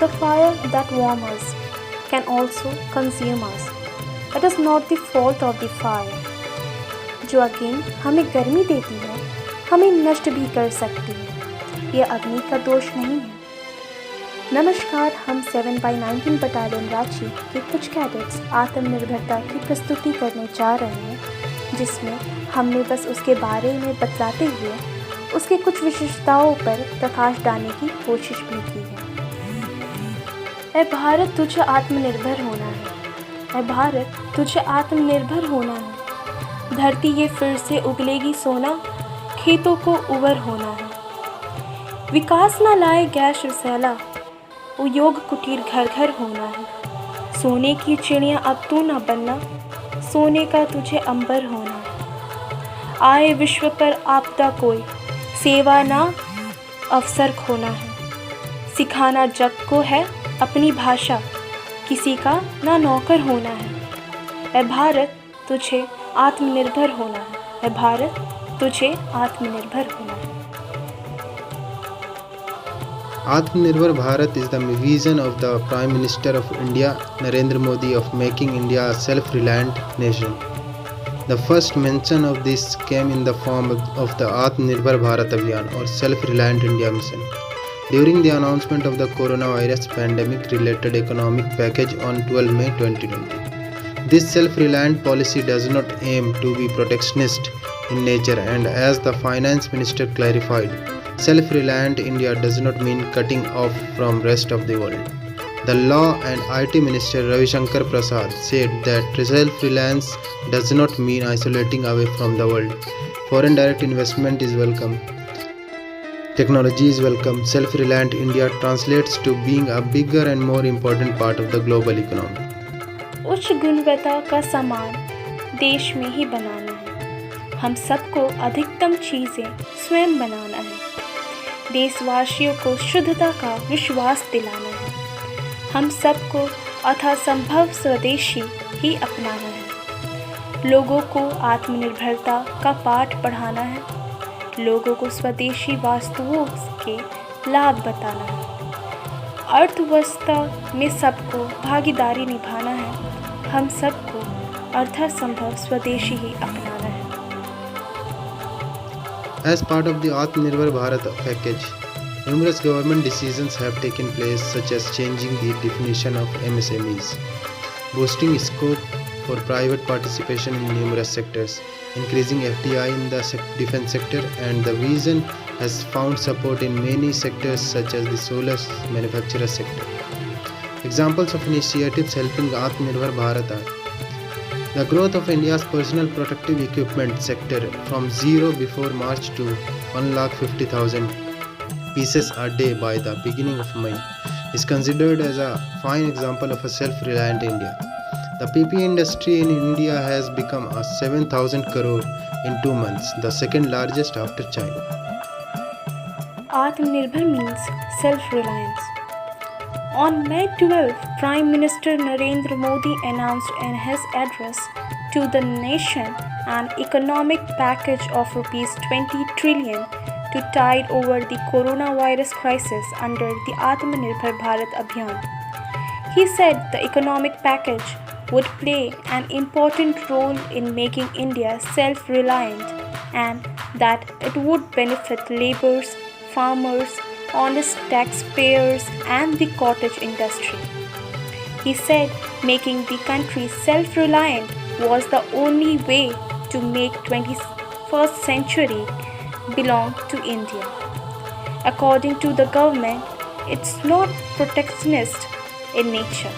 The fire that warms us can also consume us. It is not the fault of the fire. जो अग्नि हमें गर्मी देती है, हमें नष्ट भी कर सकती है। यह अग्नि का दोष नहीं है। नमस्कार, हम 7/19 बटालियन रांची के कुछ कैडेट्स आत्मनिर्भरता की प्रस्तुति करने जा रहे हैं, जिसमें हमने बस उसके बारे में बतलाते हुए उसके कुछ विशेषताओं पर प्रकाश डालने की कोशिश भी की है। ऐ भारत, तुझे आत्मनिर्भर होना है। ऐ भारत, तुझे आत्मनिर्भर होना है। धरती ये फिर से उगलेगी सोना, खेतों को उबर होना है। विकास ना लाए गैस रसैला, उद्योग कुटीर घर घर होना है। सोने की चिड़िया अब तू ना बनना, सोने का तुझे अंबर होना है। आए विश्व पर आपदा कोई, सेवा ना अवसर खोना है। सिखाना जग को है अपनी भाषा, किसी का ना नौकर होना है। ऐ भारत, तुझे आत्मनिर्भर होना है। ऐ भारत, तुझे आत्मनिर्भर होना है। Atmanirbhar Bharat is the vision of the Prime Minister of India, Narendra Modi, of making India a self-reliant nation. The first mention of this came in the form of the Atmanirbhar Bharat Abhiyan or Self-Reliant India Mission during the announcement of the coronavirus pandemic-related economic package on 12 May 2020. This self-reliant policy does not aim to be protectionist in nature, and as the Finance Minister clarified, self-reliant India does not mean cutting off from rest of the world. The Law and IT Minister Ravi Shankar Prasad said that self-reliance does not mean isolating away from the world. Foreign direct investment is welcome. Technology is welcome. Self-reliant India translates to being a bigger and more important part of the global economy. उच्च गुणवत्ता का सामान देश में ही बनाना है। हम सबको अधिकतम चीज़ें स्वयं बनाना है। देशवासियों को शुद्धता का विश्वास दिलाना है। हम सबको यथासंभव स्वदेशी ही अपनाना है। लोगों को आत्मनिर्भरता का पाठ पढ़ाना है। लोगों को स्वदेशी वस्तुओं के लाभ बताना है। अर्थव्यवस्था में सबको भागीदारी निभाना है। हम सबको यथासंभव स्वदेशी ही अपनाना है। As part of the Atmanirbhar Bharat package, numerous government decisions have taken place, such as changing the definition of MSMEs, boosting scope for private participation in numerous sectors, increasing FDI in the defense sector, and the vision has found support in many sectors such as the solar manufacturer sector. Examples of initiatives helping Atmanirbhar Bharat are the growth of India's personal protective equipment sector from zero before March to 150,000 pieces a day by the beginning of May is considered as a fine example of a self-reliant India. The PPE industry in India has become a 7,000 crore in 2 months, the second largest after China. Atmanirbhar means self-reliance. On May 12, Prime Minister Narendra Modi announced in his address to the nation an economic package of Rs 20 trillion to tide over the coronavirus crisis under the Atmanirbhar Bharat Abhiyan. He said the economic package would play an important role in making India self-reliant and that it would benefit laborers, farmers, honest taxpayers and the cottage industry. He said making the country self-reliant was the only way to make 21st century belong to India. According to the government, it's not protectionist in nature.